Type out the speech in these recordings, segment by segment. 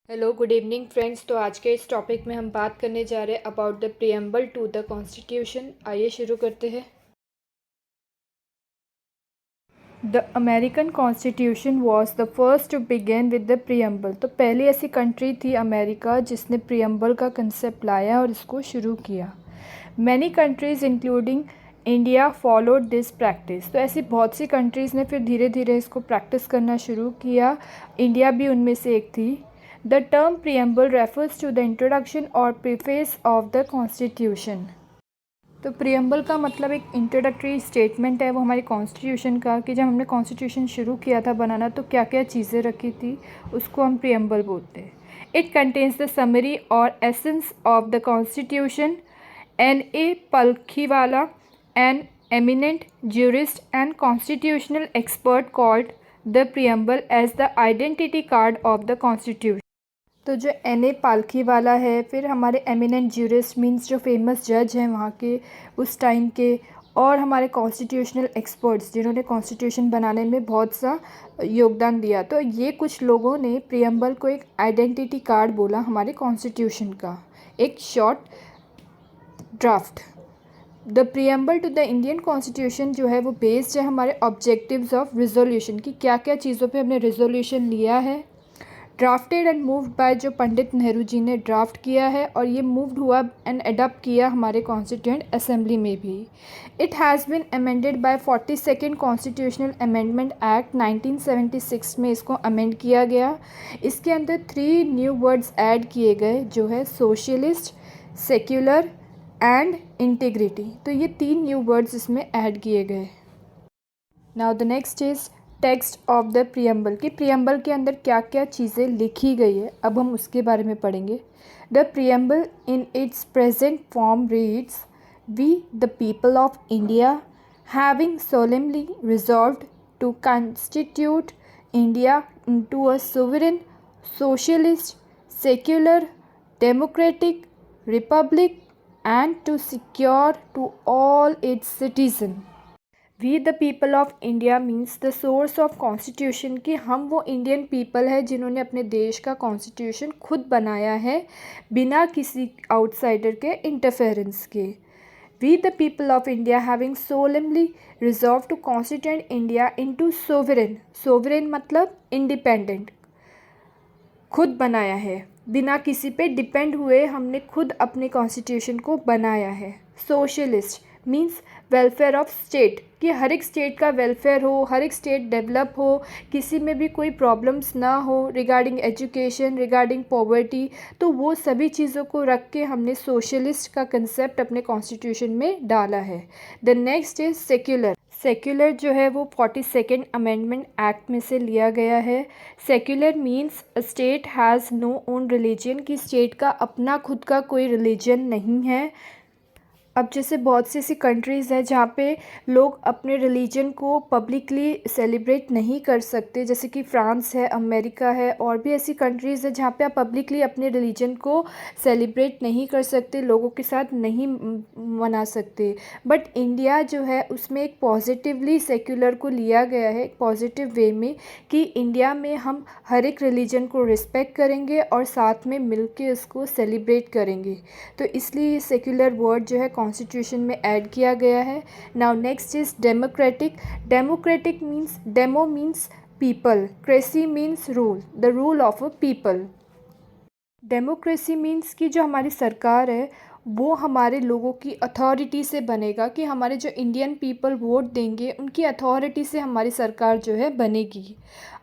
Hello good evening friends. तो आज के इस टॉपिक में हम बात करने जा रहे हैं about the preamble to the constitution. आइए शुरू करते हैं। The American constitution was the first to begin with the preamble. तो पहली ऐसी कंट्री थी अमेरिका जिसने प्रियम्बल का कंसेप्ट लाया और इसको शुरू किया। Many countries including India followed this practice. तो ऐसी बहुत सी कंट्रीज़ ने फिर धीरे धीरे इसको प्रैक्टिस करना शुरू किया। इंडिया भी उनमें से एक थी। The term preamble refers to the introduction or preface of the constitution। तो प्रियम्बल का मतलब एक इंट्रोडक्टरी स्टेटमेंट है वो हमारी कॉन्स्टिट्यूशन का, कि जब हमने कॉन्स्टिट्यूशन शुरू किया था बनाना तो क्या क्या चीज़ें रखी थी, उसको हम प्रियम्बल बोलते हैं। इट कंटेन्स द समरी और essence of the constitution. N.A. Palkhiwala, an eminent jurist and constitutional expert, called the preamble as the identity card of the constitution। तो जो N.A. पालखीवाला है, फिर हमारे एमिनेंट ज्यूरिस्ट मीन्स जो famous जज हैं वहाँ के उस टाइम के, और हमारे कॉन्स्टिट्यूशनल एक्सपर्ट्स जिन्होंने कॉन्स्टिट्यूशन बनाने में बहुत सा योगदान दिया। तो ये कुछ लोगों ने प्रियम्बल को एक आइडेंटिटी कार्ड बोला हमारे कॉन्स्टिट्यूशन का, एक short draft. The preamble to the Indian constitution जो है वो बेस्ड है हमारे ऑब्जेक्टिव्स ऑफ रिजोल्यूशन की, क्या क्या चीज़ों पे हमने रिजोल्यूशन लिया है। ड्राफ्टेड एंड मूव्ड बाय, जो पंडित नेहरू जी ने ड्राफ्ट किया है और ये मूव्ड हुआ एंड अडॉप्ट किया हमारे कॉन्स्टिट्यूएंट असेंबली में भी। It has been amended bye 42nd constitutional amendment act 1976 में इसको अमेंड किया गया। इसके अंदर 3 न्यू वर्ड्स ऐड किए गए जो है सोशलिस्ट, सेक्युलर एंड इंटीग्रिटी। तो ये 3 न्यू वर्ड्स इसमें ऐड किए गए। Now the next is text of the preamble, कि प्रियम्बल के अंदर क्या क्या चीज़ें लिखी गई है, अब हम उसके बारे में पढ़ेंगे। The preamble in its present form reads, we the people of India having solemnly resolved to constitute India into a sovereign, socialist, secular, democratic republic and to secure to all its citizens। We the people of India means the source of constitution, कि हम वो Indian people है जिन्होंने अपने देश का constitution खुद बनाया है बिना किसी आउटसाइडर के इंटरफेरेंस के। We the people of India having solemnly resolve to constitute India into sovereign, sovereign मतलब इंडिपेंडेंट, खुद बनाया है, बिना किसी पे डिपेंड हुए हमने खुद अपने कॉन्स्टिट्यूशन को बनाया है। Socialist means welfare of state, कि हर एक स्टेट का वेलफेयर हो, हर एक स्टेट डेवलप हो, किसी में भी कोई प्रॉब्लम्स ना हो रिगार्डिंग एजुकेशन, रिगार्डिंग पॉवर्टी। तो वो सभी चीज़ों को रख के हमने सोशलिस्ट का कंसेप्ट अपने कॉन्स्टिट्यूशन में डाला है। The next is secular. Secular जो है वो 42nd अमेंडमेंट एक्ट में से लिया गया है। Secular means a state has no own religion, कि स्टेट का अपना खुद का कोई रिलीजन नहीं है। अब जैसे बहुत सी ऐसी कंट्रीज़ हैं जहाँ पे लोग अपने रिलीजन को पब्लिकली सेलिब्रेट नहीं कर सकते, जैसे कि फ्रांस है, अमेरिका है, और भी ऐसी कंट्रीज़ है जहाँ पे आप पब्लिकली अपने रिलीजन को सेलिब्रेट नहीं कर सकते, लोगों के साथ नहीं मना सकते। बट इंडिया जो है उसमें एक पॉजिटिवली सेक्युलर को लिया गया है, एक पॉजिटिव वे में, कि इंडिया में हम हर एक रिलीजन को रिस्पेक्ट करेंगे और साथ में मिल के उसको सेलिब्रेट करेंगे। तो इसलिए सेक्युलर वर्ड जो है कॉन्स्टिट्यूशन में ऐड किया गया है। Now next is democratic. Democratic means, demo means people, cracy means rule, the rule of a people. Democracy means कि जो हमारी सरकार है वो हमारे लोगों की अथॉरिटी से बनेगा, कि हमारे जो इंडियन पीपल वोट देंगे उनकी अथॉरिटी से हमारी सरकार जो है बनेगी।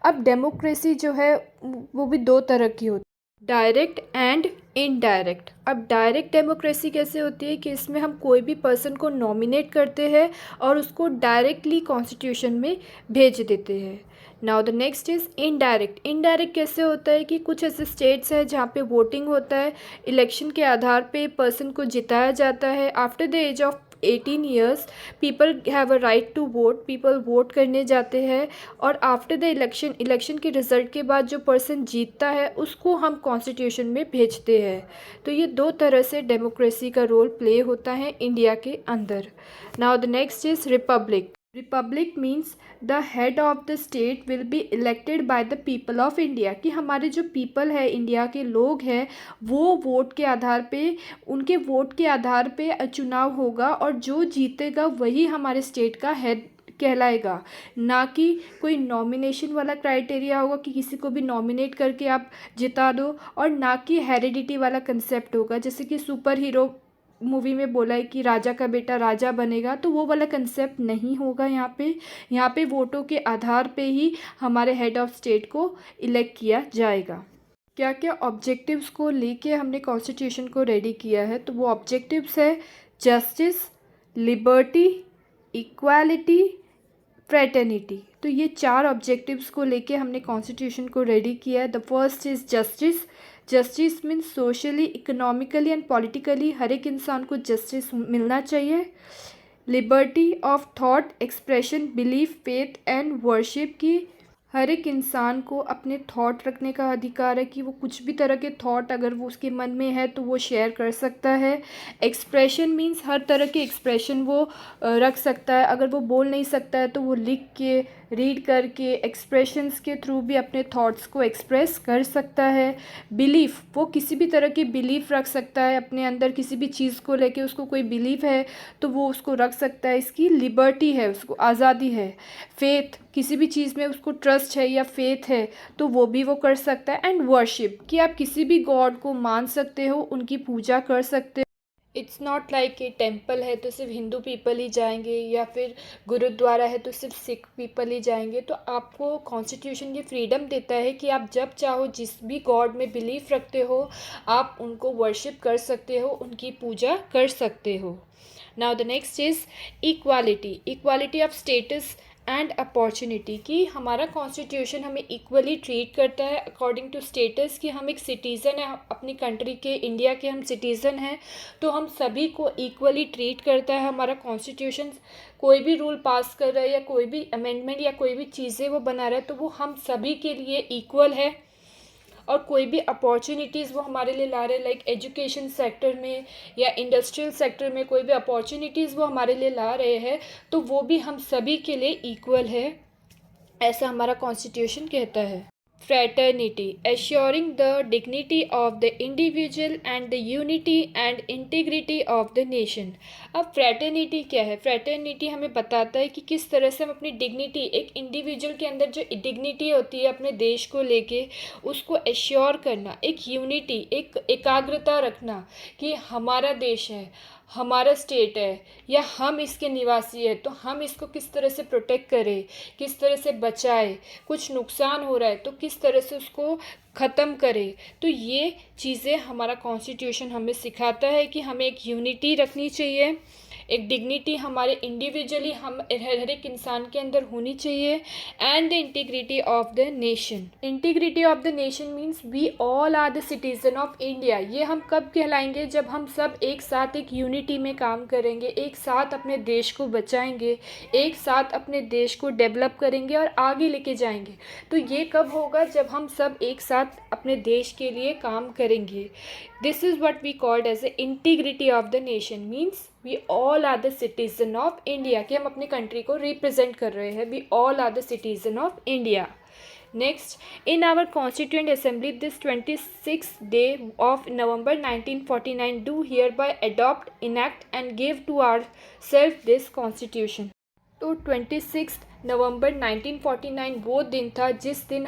अब डेमोक्रेसी जो है वो भी 2 तरह की होती है, डायरेक्ट एंड इनडायरेक्ट। अब डायरेक्ट डेमोक्रेसी कैसे होती है, कि इसमें हम कोई भी पर्सन को नॉमिनेट करते हैं और उसको डायरेक्टली कॉन्स्टिट्यूशन में भेज देते हैं। Now the next is indirect. Indirect कैसे होता है, कि कुछ ऐसे स्टेट्स हैं जहाँ पे वोटिंग होता है, इलेक्शन के आधार पे पर्सन को जिताया जाता है। After the age of 18 years people have a right to vote, people vote करने जाते हैं, और आफ्टर द इलेक्शन के रिज़ल्ट के बाद जो पर्सन जीतता है उसको हम कॉन्स्टिट्यूशन में भेजते हैं। तो ये 2 तरह से डेमोक्रेसी का रोल प्ले होता है इंडिया के अंदर। Now the next is Republic. Republic means the head of the state will be elected by the people of India, कि हमारे जो पीपल है, इंडिया के लोग हैं, वो वोट के आधार पे, उनके वोट के आधार पे चुनाव होगा और जो जीतेगा वही हमारे स्टेट का हेड कहलाएगा। ना कि कोई नॉमिनेशन वाला क्राइटेरिया होगा कि किसी को भी नॉमिनेट करके आप जिता दो, और ना कि हेरिडिटी वाला कंसेप्ट होगा, जैसे कि सुपर हीरो मूवी में बोला है कि राजा का बेटा राजा बनेगा, तो वो वाला कंसेप्ट नहीं होगा यहाँ पे वोटों के आधार पे ही हमारे हेड ऑफ स्टेट को इलेक्ट किया जाएगा। क्या क्या ऑब्जेक्टिव्स को लेके हमने कॉन्स्टिट्यूशन को रेडी किया है, तो वो ऑब्जेक्टिव्स है जस्टिस, लिबर्टी, इक्वालिटी, फ्रेटर्निटी। तो ये 4 ऑब्जेक्टिव्स को लेके हमने कॉन्स्टिट्यूशन को रेडी किया है। The first is justice. Justice means socially, economically and politically हर एक इंसान को जस्टिस मिलना चाहिए। Liberty of thought, expression, belief, faith and worship, की हर एक इंसान को अपने थॉट रखने का अधिकार है, कि वो कुछ भी तरह के थॉट अगर वो उसके मन में है तो वो शेयर कर सकता है। एक्सप्रेशन मीन्स हर तरह के एक्सप्रेशन वो रख सकता है, अगर वो बोल नहीं सकता है तो वो लिख के, रीड करके, एक्सप्रेशंस के थ्रू भी अपने थॉट्स को एक्सप्रेस कर सकता है। बिलीफ, वो किसी भी तरह की बिलीफ रख सकता है अपने अंदर, किसी भी चीज़ को लेके उसको कोई बिलीफ है तो वो उसको रख सकता है, इसकी लिबर्टी है, उसको आज़ादी है। फेथ, किसी भी चीज़ में उसको ट्रस्ट है या फेथ है तो वो भी वो कर सकता है। एंड वर्शिप, कि आप किसी भी गॉड को मान सकते हो, उनकी पूजा कर सकते हो। इट्स नॉट लाइक कि टेम्पल है तो सिर्फ हिंदू पीपल ही जाएंगे, या फिर गुरुद्वारा है तो सिर्फ सिख पीपल ही जाएंगे। तो आपको कॉन्स्टिट्यूशन ये फ्रीडम देता है कि आप जब चाहो, जिस भी गॉड में बिलीफ रखते हो, आप उनको वर्शिप कर सकते हो, उनकी पूजा कर सकते हो। Now the next is equality. Equality of status and opportunity, कि हमारा कॉन्स्टिट्यूशन हमें इक्वली ट्रीट करता है अकॉर्डिंग टू स्टेटस, कि हम एक सिटीज़न है अपनी कंट्री के, इंडिया के हम सिटीज़न हैं, तो हम सभी को इक्वली ट्रीट करता है हमारा कॉन्स्टिट्यूशन। कोई भी रूल पास कर रहा है या कोई भी अमेंडमेंट या कोई भी चीज़ें वो बना रहा है तो वो हम सभी के लिए इक्वल है। और कोई भी अपॉर्चुनिटीज़ वो हमारे लिए ला रहे हैं, लाइक एजुकेशन सेक्टर में या इंडस्ट्रियल सेक्टर में कोई भी अपॉर्चुनिटीज़ वो हमारे लिए ला रहे हैं, तो वो भी हम सभी के लिए इक्वल है, ऐसा हमारा कॉन्स्टिट्यूशन कहता है। Fraternity, assuring the dignity of the individual and the unity and integrity of the nation. अब फ्रैटर्निटी क्या है? फ्रैटर्निटी हमें बताता है कि किस तरह से हम अपनी डिग्निटी, एक इंडिविजुअल के अंदर जो डिग्निटी होती है अपने देश को लेके, उसको एश्योर करना, एक यूनिटी, एक एकाग्रता रखना कि हमारा देश है, हमारा स्टेट है, या हम इसके निवासी हैं, तो हम इसको किस तरह से प्रोटेक्ट करें, किस तरह से बचाए, कुछ नुकसान हो रहा है तो किस तरह से उसको ख़त्म करें। तो ये चीज़ें हमारा कॉन्स्टिट्यूशन हमें सिखाता है कि हमें एक यूनिटी रखनी चाहिए, एक डिग्निटी हमारे इंडिविजुअली हम हर एक इंसान के अंदर होनी चाहिए, and the integrity of the nation. Integrity of the nation means we all are the citizen of India. ये हम कब कहलाएंगे? जब हम सब एक साथ एक यूनिटी में काम करेंगे, एक साथ अपने देश को बचाएंगे, एक साथ अपने देश को डेवलप करेंगे और आगे लेके जाएंगे। तो ये कब होगा? जब हम सब एक साथ अपने देश के लिए काम करेंगे। This is what we called as a integrity of the nation, means we all are the citizen of India, कि हम अपनी कंट्री को रिप्रेजेंट कर रहे हैं। We all are the citizen of India. Next, in our Constituent Assembly, this 26th day of November 1949, do hereby adopt, enact and give to ourselves this Constitution. तो 26 November 1949 वो दिन था जिस दिन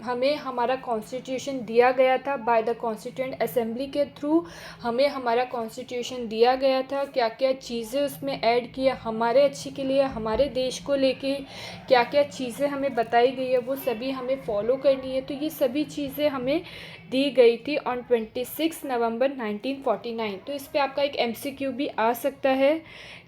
हमें हमारा कॉन्स्टिट्यूशन दिया गया था, बाय द कॉन्स्टिट्यूएंट असेंबली के थ्रू हमें हमारा कॉन्स्टिट्यूशन दिया गया था। क्या क्या चीज़ें उसमें ऐड किया हमारे अच्छे के लिए, हमारे देश को लेके क्या क्या चीज़ें हमें बताई गई है वो सभी हमें फॉलो करनी है। तो ये सभी चीज़ें हमें दी गई थी ऑन 26 नवंबर 1949। तो इस पर आपका एक MCQ भी आ सकता है,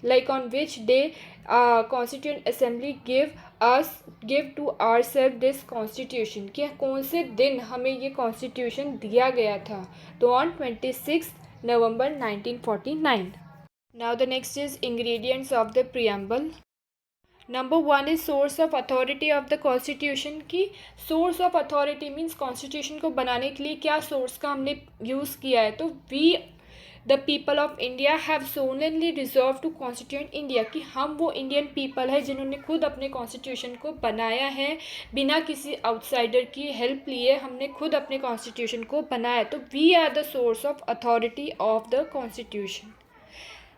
like on which day constituent assembly give to ourself this constitution, कि कौन से दिन हमें ये कॉन्स्टिट्यूशन दिया गया था। तो on 26 November 1949। Now the next is ingredients of the preamble. Number 1 is source of authority of the constitution, की source of authority means constitution को बनाने के लिए क्या सोर्स का हमने यूज़ किया है। तो the people of India have solemnly resolve to constitute India, कि हम वो इंडियन पीपल है जिन्होंने खुद अपने कॉन्स्टिट्यूशन को बनाया है, बिना किसी आउटसाइडर की हेल्प लिए हमने खुद अपने कॉन्स्टिट्यूशन को बनाया। तो we are the source of authority of the constitution.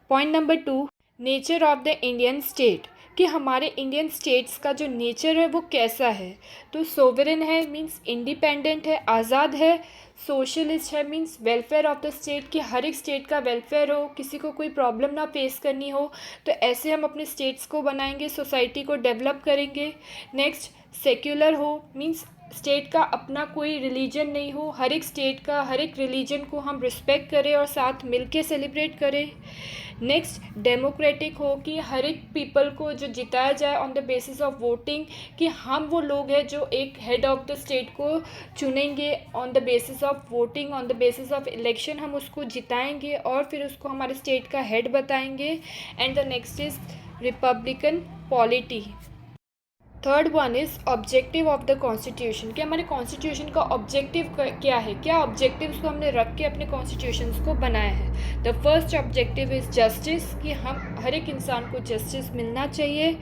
Point number 2, nature of the Indian state, कि हमारे इंडियन स्टेट्स का जो नेचर है वो कैसा है। तो सोवरेन है मींस इंडिपेंडेंट है, आज़ाद है। सोशलिस्ट है means welfare of the state, कि हर एक स्टेट का वेलफेयर हो, किसी को कोई प्रॉब्लम ना फेस करनी हो। तो ऐसे हम अपने स्टेट्स को बनाएंगे, सोसाइटी को डेवलप करेंगे। नेक्स्ट, सेक्युलर हो मींस स्टेट का अपना कोई रिलीजन नहीं हो, हर एक स्टेट का हर एक रिलीजन को हम रिस्पेक्ट करें और साथ मिलके सेलिब्रेट करें। नेक्स्ट, डेमोक्रेटिक हो, कि हर एक पीपल को जो जिताया जाए on the basis of voting, कि हम वो लोग हैं जो एक हेड ऑफ द स्टेट को चुनेंगे on the basis of voting, on the basis of election हम उसको जिताएंगे और फिर उसको हमारे स्टेट का हेड बताएंगे। And the next is Republican polity. Third one is objective of the constitution, कि हमारे कॉन्स्टिट्यूशन का ऑब्जेक्टिव क्या है, क्या ऑब्जेक्टिव्स को हमने रख के अपने कॉन्स्टिट्यूशंस को बनाया है। The first objective is justice, कि हम हर एक इंसान को जस्टिस मिलना चाहिए।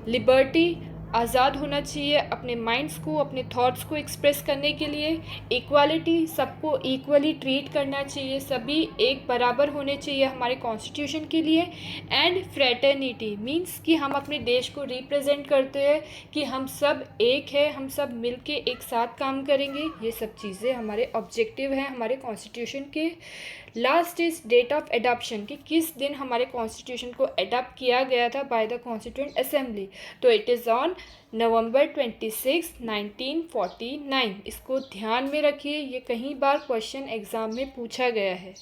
लिबर्टी, आज़ाद होना चाहिए अपने माइंड्स को, अपने थॉट्स को एक्सप्रेस करने के लिए। इक्वालिटी, सबको इक्वली ट्रीट करना चाहिए, सभी एक बराबर होने चाहिए हमारे कॉन्स्टिट्यूशन के लिए। एंड फ्रेटर्निटी मींस कि हम अपने देश को रिप्रेजेंट करते हैं, कि हम सब एक है, हम सब मिलके एक साथ काम करेंगे। ये सब चीज़ें हमारे ऑब्जेक्टिव हैं हमारे कॉन्स्टिट्यूशन के। Last is date of adoption, कि किस दिन हमारे कॉन्स्टिट्यूशन को एडॉप्ट किया गया था बाय द कॉन्स्टिट्यूएंट असेंबली। तो इट इज़ ऑन नवंबर 26, 1949। इसको ध्यान में रखिए, ये कई बार क्वेश्चन एग्ज़ाम में पूछा गया है।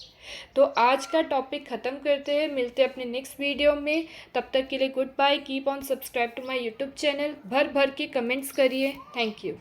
तो आज का टॉपिक ख़त्म करते हैं, मिलते हैं अपने नेक्स्ट वीडियो में। तब तक के लिए goodbye, keep on subscribe to my YouTube channel, भर भर के कमेंट्स करिए। Thank you.